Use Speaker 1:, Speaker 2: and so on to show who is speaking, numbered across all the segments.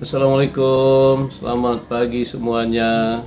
Speaker 1: Assalamualaikum, selamat pagi semuanya.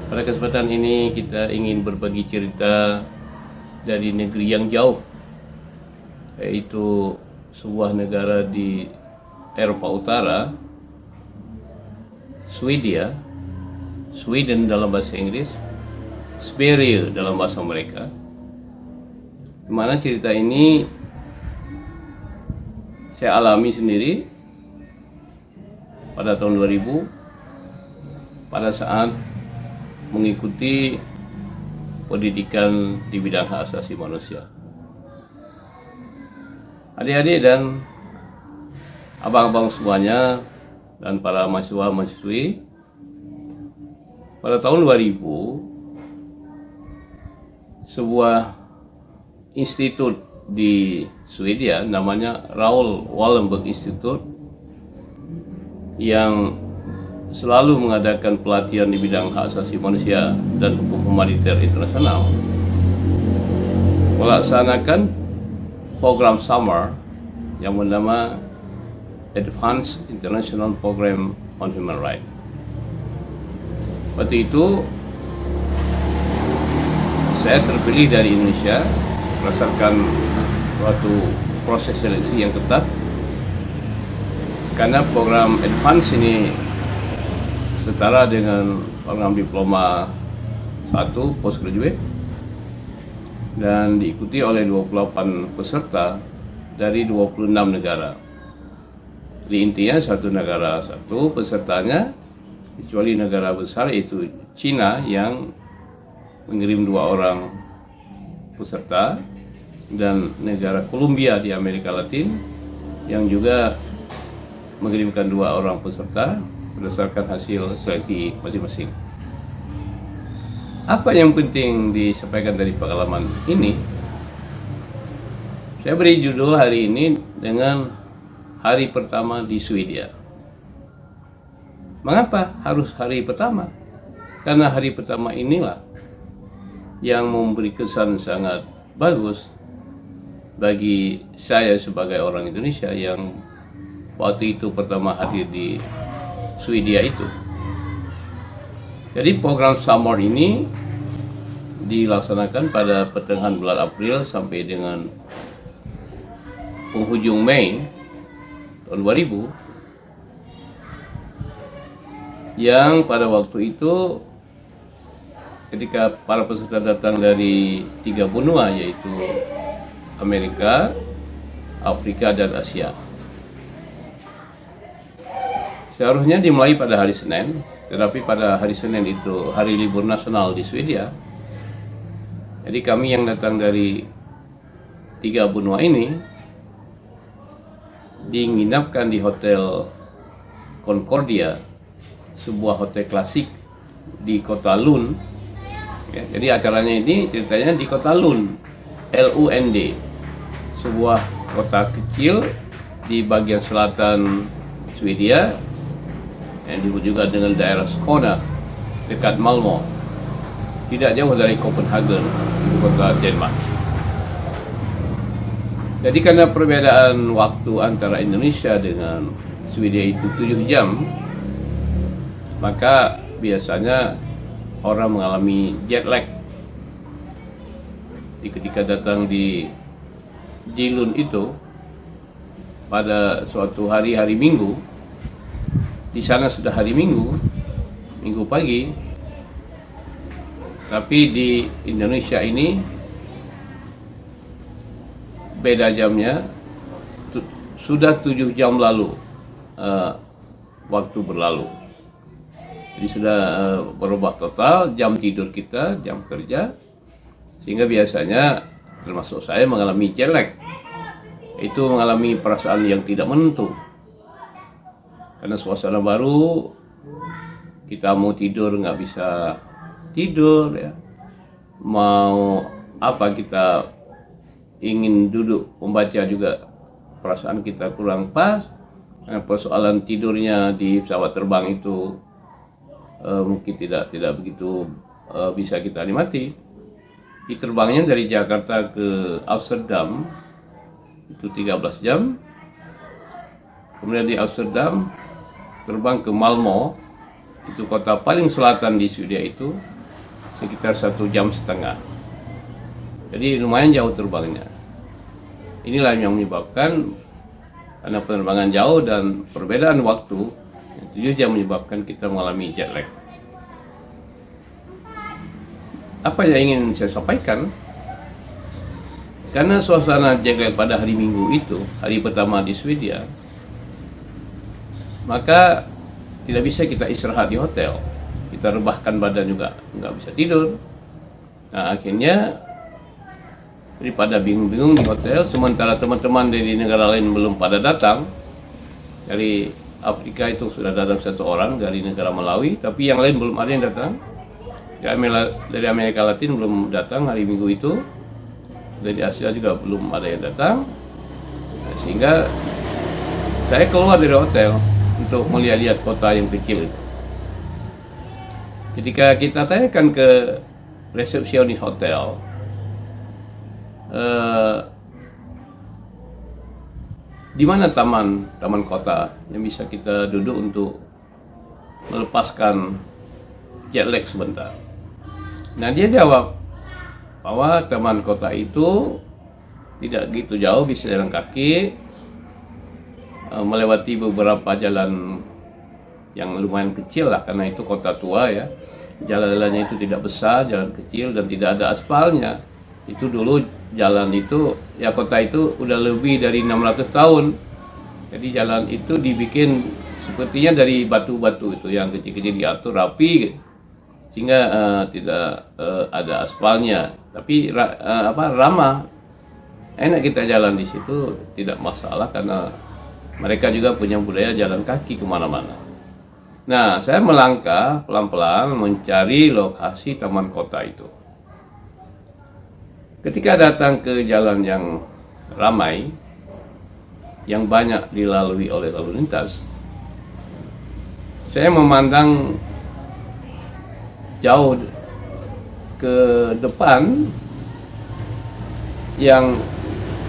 Speaker 1: Pada kesempatan ini kita ingin berbagi cerita dari negeri yang jauh, yaitu sebuah negara di Eropa Utara, Sweden dalam bahasa Inggris, Sverige dalam bahasa mereka. Di mana cerita ini saya alami sendiri pada tahun 2000 pada saat mengikuti pendidikan di bidang hak asasi manusia. Adik-adik dan abang-abang semuanya dan para mahasiswa-mahasiswi, pada tahun 2000 sebuah institut di Swedia namanya Raoul Wallenberg Institute yang selalu mengadakan pelatihan di bidang hak asasi manusia dan hukum humaniter internasional melaksanakan program summer yang bernama Advanced International Program on Human Rights. Waktu itu saya terpilih dari Indonesia berdasarkan suatu proses seleksi yang ketat, karena program advance ini setara dengan program diploma 1 postgraduate dan diikuti oleh 28 peserta dari 26 negara. Di intinya satu negara satu pesertanya, kecuali negara besar yaitu Cina yang mengirim 2 orang peserta, dan negara Kolombia di Amerika Latin yang juga mengirimkan 2 orang peserta berdasarkan hasil seleksi masing-masing. Apa yang penting disampaikan dari pengalaman ini? Saya beri judul hari ini dengan hari pertama di Swedia. Mengapa harus hari pertama? Karena hari pertama inilah yang memberi kesan sangat bagus bagi saya sebagai orang Indonesia yang waktu itu pertama hadir di Swedia itu. Jadi program summer ini dilaksanakan pada pertengahan bulan April sampai dengan penghujung Mei tahun 2000, yang pada waktu itu ketika para peserta datang dari 3 benua, yaitu Amerika, Afrika, dan Asia. Seharusnya dimulai pada hari Senin, tetapi pada hari Senin itu hari libur nasional di Swedia. Jadi kami yang datang dari 3 benua ini diinginapkan di Hotel Concordia, sebuah hotel klasik di kota Lund. Ya, jadi acaranya ini ceritanya di kota Lund, Lund, sebuah kota kecil di bagian selatan Swedia yang disebut juga dengan daerah Skåne dekat Malmö, tidak jauh dari Copenhagen, ibu kota Denmark. Jadi karena perbedaan waktu antara Indonesia dengan Swedia itu 7 jam, maka biasanya orang mengalami jet lag. Ketika datang di Lund itu pada suatu hari Minggu, di sana sudah hari Minggu pagi, tapi di Indonesia ini beda jamnya, sudah 7 jam lalu waktu berlalu. Jadi sudah berubah total jam tidur kita, jam kerja, sehingga biasanya termasuk saya mengalami jet lag, itu mengalami perasaan yang tidak menentu. Karena suasana baru, kita mau tidur nggak bisa tidur, ya. Mau apa kita ingin duduk membaca juga perasaan kita kurang pas. Karena persoalan tidurnya di pesawat terbang itu mungkin tidak begitu bisa kita nikmati. Terbangnya dari Jakarta ke Amsterdam itu 13 jam. Kemudian di Amsterdam terbang ke Malmo, itu kota paling selatan di Swedia itu, sekitar 1,5 jam. Jadi lumayan jauh terbangnya. Inilah yang menyebabkan, karena penerbangan jauh dan perbedaan waktu, 7 jam menyebabkan kita mengalami jet lag. Apa yang ingin saya sampaikan? Karena suasana jet lag pada hari Minggu itu, hari pertama di Swedia, maka tidak bisa kita istirahat di hotel. Kita rebahkan badan juga, nggak bisa tidur. Nah, akhirnya daripada bingung-bingung di hotel, sementara teman-teman dari negara lain belum pada datang. Dari Afrika itu sudah datang 1 orang dari negara Malawi, tapi yang lain belum ada yang datang. Dari Amerika Latin belum datang hari Minggu itu. Dari Asia juga belum ada yang datang. Sehingga saya keluar dari hotel untuk melihat-lihat kota yang kecil itu. Ketika kita tanyakan ke resepsionis hotel, di mana taman kota yang bisa kita duduk untuk melepaskan jet lag sebentar. Nah, dia jawab bahwa taman kota itu tidak gitu jauh, bisa jalan kaki, melewati beberapa jalan yang lumayan kecil lah, karena itu kota tua ya. Jalan-jalannya itu tidak besar, jalan kecil dan tidak ada aspalnya. Itu dulu jalan itu, ya kota itu udah lebih dari 600 tahun. Jadi jalan itu dibikin sepertinya dari batu-batu itu yang kecil-kecil diatur rapi, sehingga tidak ada aspalnya. Tapi ramah, enak kita jalan di situ, tidak masalah karena mereka juga punya budaya jalan kaki kemana-mana. Nah, saya melangkah pelan-pelan mencari lokasi taman kota itu. Ketika datang ke jalan yang ramai, yang banyak dilalui oleh lalu lintas, saya memandang jauh ke depan, yang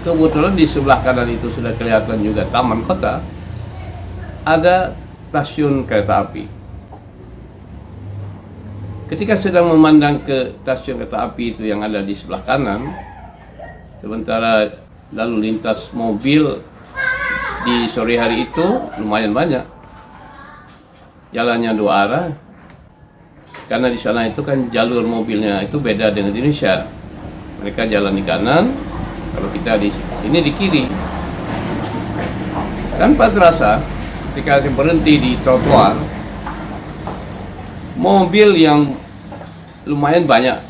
Speaker 1: kebetulan di sebelah kanan itu sudah kelihatan juga taman kota, ada stasiun kereta api. Ketika sedang memandang ke stasiun kereta api itu yang ada di sebelah kanan, sementara lalu lintas mobil di sore hari itu lumayan banyak, jalannya 2 arah, karena di sana itu kan jalur mobilnya itu beda dengan di Indonesia. Mereka jalan di kanan, kalau kita di sini di kiri. Tanpa terasa, ketika saya berhenti di trotoar, mobil yang lumayan banyak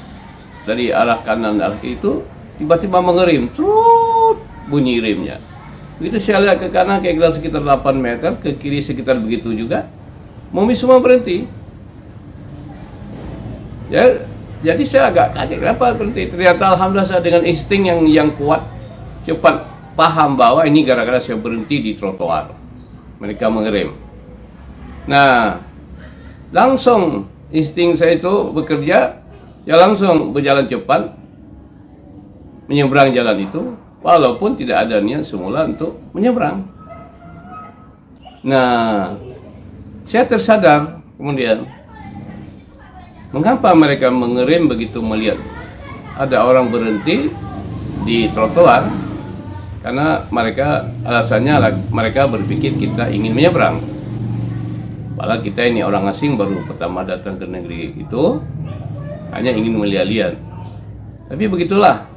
Speaker 1: dari arah kanan arah kiri itu tiba-tiba mengerem, trut, bunyi remnya. Begitu saya lihat ke kanan kira-kira sekitar 8 meter, ke kiri sekitar begitu juga, mobil semua berhenti. Ya, jadi saya agak kaget kenapa berhenti. Ternyata alhamdulillah saya dengan insting yang kuat cepat paham bahwa ini gara-gara saya berhenti di trotoar. Mereka mengerem. Nah, langsung insting saya itu bekerja, ya langsung berjalan cepat menyeberang jalan itu, walaupun tidak ada niat semula untuk menyeberang. Nah, saya tersadar kemudian, mengapa mereka mengerem begitu melihat ada orang berhenti di trotoar? Karena alasannya mereka berpikir kita ingin menyeberang. Padahal kita ini orang asing baru pertama datang ke negeri itu, hanya ingin melihat-lihat. Tapi begitulah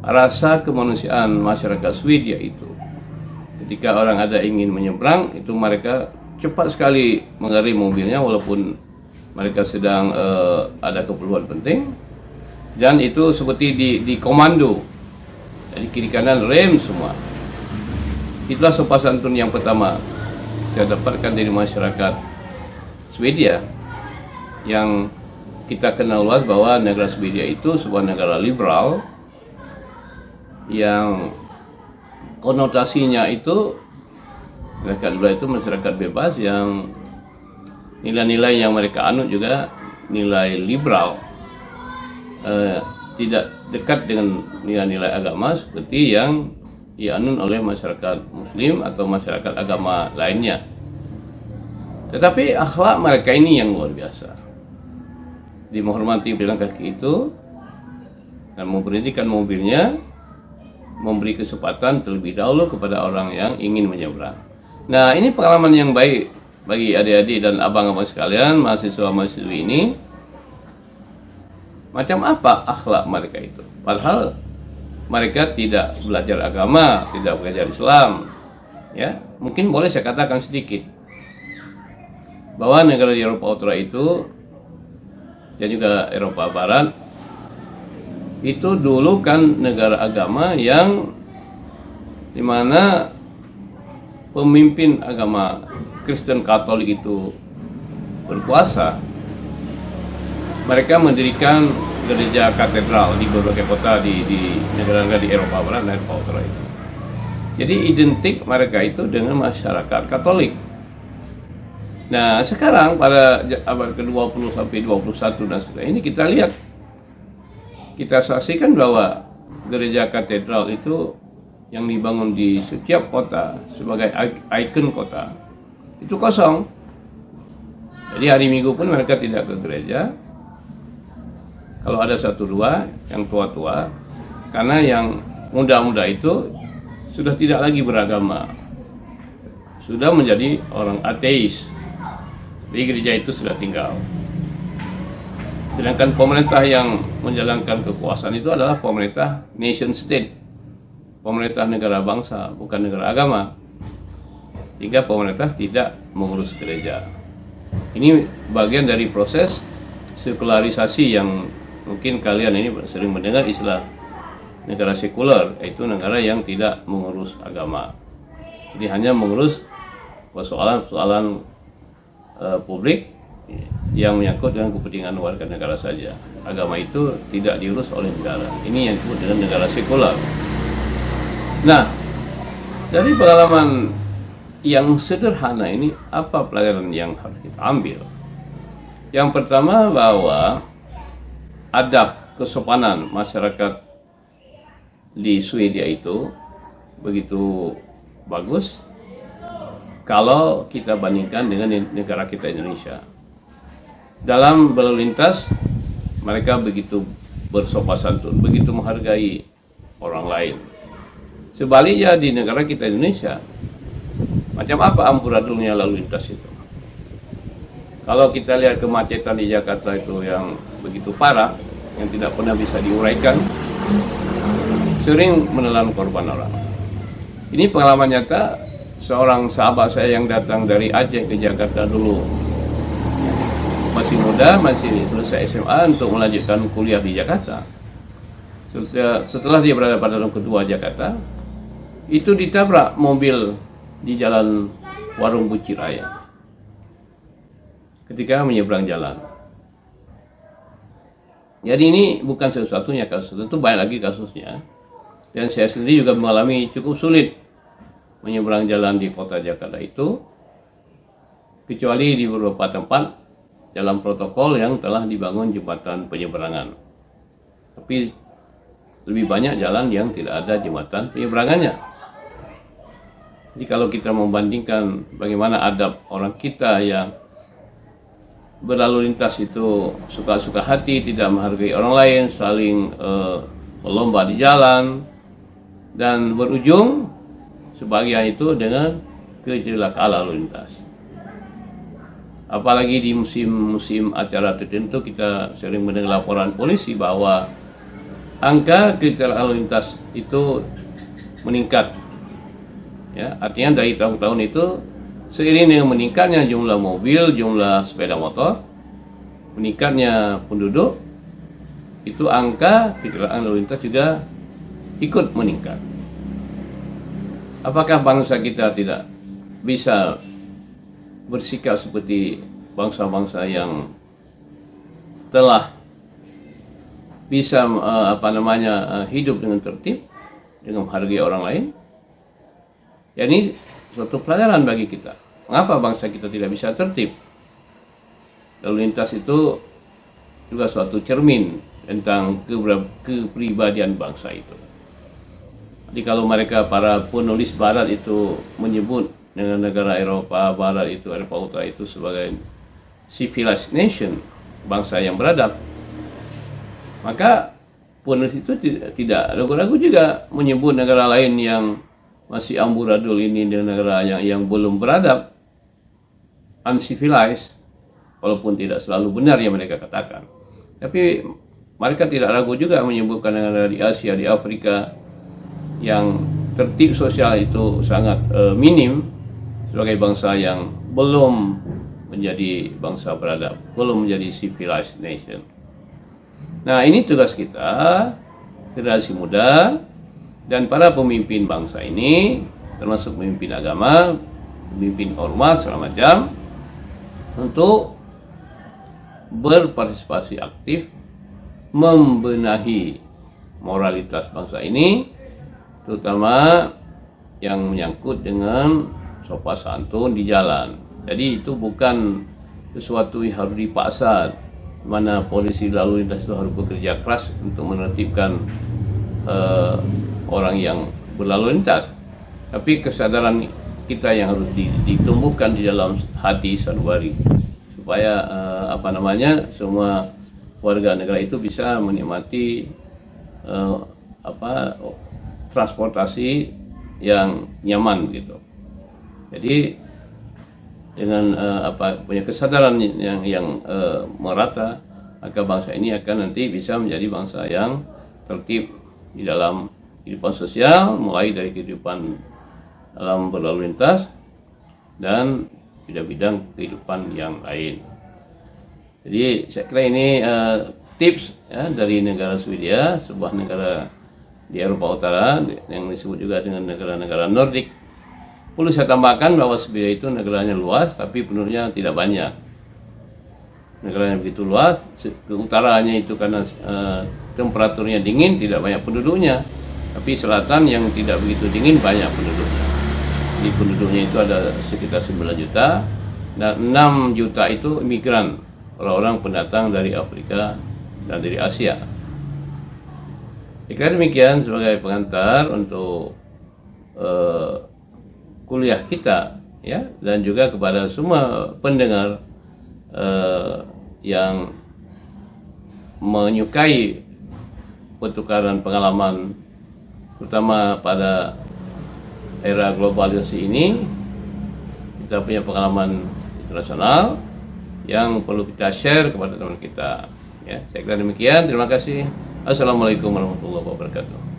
Speaker 1: rasa kemanusiaan masyarakat Swedia itu. Ketika orang ada ingin menyeberang, itu mereka cepat sekali mengerem mobilnya walaupun mereka sedang ada keperluan penting. Dan itu seperti di komando. Jadi kiri kanan rem semua. Itulah sopan santun yang pertama saya dapatkan dari masyarakat Swedia, yang kita kenal luas bahwa negara Swedia itu sebuah negara liberal yang konotasinya itu masyarakat liberal itu masyarakat bebas, yang nilai-nilai yang mereka anut juga nilai liberal, tidak dekat dengan nilai-nilai agama seperti yang dianut oleh masyarakat Muslim atau masyarakat agama lainnya. Tetapi akhlak mereka ini yang luar biasa. Dia menghormati pejalan kaki itu dan memberhentikan mobilnya, memberi kesempatan terlebih dahulu kepada orang yang ingin menyeberang. Nah, ini pengalaman yang baik bagi adik-adik dan abang-abang sekalian, mahasiswa-mahasiswi ini. Macam apa akhlak mereka itu? Padahal mereka tidak belajar agama, tidak belajar Islam. Ya, mungkin boleh saya katakan sedikit bahwa negara di Eropa Utara itu dan juga Eropa Barat itu dulu kan negara agama yang dimana pemimpin agama Kristen Katolik itu berkuasa. Mereka mendirikan gereja katedral di berbagai kota di negara-negara di Eropa Barat dan Eropa Utara itu. Jadi identik mereka itu dengan masyarakat Katolik. Nah, sekarang pada abad ke-20 sampai 21 dan seterusnya ini kita saksikan bahwa gereja katedral itu yang dibangun di setiap kota sebagai ikon kota itu kosong. Jadi hari Minggu pun mereka tidak ke gereja. Kalau ada satu dua yang tua-tua, karena yang muda-muda itu sudah tidak lagi beragama, sudah menjadi orang ateis. Di gereja itu sudah tinggal. Sedangkan pemerintah yang menjalankan kekuasaan itu adalah pemerintah nation state, pemerintah negara bangsa, bukan negara agama. Sehingga pemerintah tidak mengurus gereja. Ini bagian dari proses sekularisasi yang mungkin kalian ini sering mendengar istilah negara sekuler, yaitu negara yang tidak mengurus agama. Jadi hanya mengurus persoalan-persoalan publik yang menyangkut dengan kepentingan warga negara saja. Agama itu tidak diurus oleh negara. Ini yang disebut dengan negara sekuler. Nah, dari pengalaman yang sederhana ini, apa pelajaran yang harus kita ambil? Yang pertama, bahwa adab kesopanan masyarakat di Swedia itu begitu bagus kalau kita bandingkan dengan negara kita Indonesia. Dalam berlalu lintas mereka begitu bersopan santun, begitu menghargai orang lain. Sebaliknya di negara kita Indonesia, macam apa amburadulnya lalu lintas itu? Kalau kita lihat kemacetan di Jakarta itu yang begitu parah, yang tidak pernah bisa diuraikan, sering menelan korban orang. Ini pengalaman nyata seorang sahabat saya yang datang dari Aceh ke Jakarta dulu. Masih muda, masih selesai SMA untuk melanjutkan kuliah di Jakarta. Setelah dia berada pada tahun kedua Jakarta, itu ditabrak mobil di jalan Warung Buci Raya ketika menyeberang jalan. Jadi ini bukan satu-satunya kasus, tentu banyak lagi kasusnya. Dan saya sendiri juga mengalami cukup sulit menyeberang jalan di kota Jakarta itu, kecuali di beberapa tempat dalam protokol yang telah dibangun jembatan penyeberangan. Tapi lebih banyak jalan yang tidak ada jembatan penyeberangannya. Jadi kalau kita membandingkan bagaimana adab orang kita yang berlalu lintas itu suka-suka hati, tidak menghargai orang lain, saling melomba di jalan, dan berujung sebagian itu dengan kecelakaan lalu lintas. Apalagi di musim-musim acara tertentu kita sering mendengar laporan polisi bahwa angka kecelakaan lalu lintas itu meningkat. Ya, artinya dari tahun-tahun itu seiring dengan meningkatnya jumlah mobil, jumlah sepeda motor, meningkatnya penduduk, itu angka kecelakaan lalu lintas juga ikut meningkat. Apakah bangsa kita tidak bisa bersikap seperti bangsa-bangsa yang telah bisa hidup dengan tertib, dengan menghargai orang lain? Ya, ini suatu pelajaran bagi kita. Mengapa bangsa kita tidak bisa tertib? Lalu lintas itu juga suatu cermin tentang kepribadian bangsa itu. Jadi kalau mereka para penulis Barat itu menyebut dengan negara Eropa Barat itu, Eropa Utara itu sebagai civilized nation, bangsa yang beradab, maka penulis itu tidak ragu-ragu juga menyebut negara lain yang masih amburadul ini dengan negara yang belum beradab, uncivilized, walaupun tidak selalu benar yang mereka katakan. Tapi mereka tidak ragu juga menyebutkan negara di Asia, di Afrika yang tertib sosial itu sangat minim sebagai bangsa yang belum menjadi bangsa beradab, belum menjadi civilized nation. Nah, ini tugas kita, generasi muda dan para pemimpin bangsa ini, termasuk pemimpin agama, pemimpin ormas segala macam, untuk berpartisipasi aktif membenahi moralitas bangsa ini, terutama yang menyangkut dengan sopan santun di jalan. Jadi itu bukan sesuatu yang harus dipaksa, mana polisi lalu lintas itu harus bekerja keras untuk menertibkan orang yang berlalu lintas. Tapi kesadaran kita yang harus ditumbuhkan di dalam hati sanubari, supaya semua warga negara itu bisa menikmati transportasi yang nyaman gitu. Jadi dengan punya kesadaran yang merata, maka bangsa ini akan nanti bisa menjadi bangsa yang tertib di dalam kehidupan sosial, mulai dari kehidupan dalam berlalu lintas dan bidang-bidang kehidupan yang lain. Jadi saya kira ini tips ya, dari negara Swedia, sebuah negara di Eropa Utara yang disebut juga dengan negara-negara Nordik. Perlu saya tambahkan bahwa Swedia itu negaranya luas, tapi penduduknya tidak banyak. Negaranya begitu luas, ke utaranya itu karena temperaturnya dingin, tidak banyak penduduknya. Tapi selatan yang tidak begitu dingin, banyak penduduknya. Di penduduknya itu ada sekitar 9 juta, dan 6 juta itu imigran, orang-orang pendatang dari Afrika dan dari Asia. Jika demikian sebagai pengantar untuk kuliah kita, ya, dan juga kepada semua pendengar yang menyukai pertukaran pengalaman, terutama pada era globalisasi ini, kita punya pengalaman internasional yang perlu kita share kepada teman kita. Ya, saya kira demikian. Terima kasih. Assalamualaikum warahmatullahi wabarakatuh.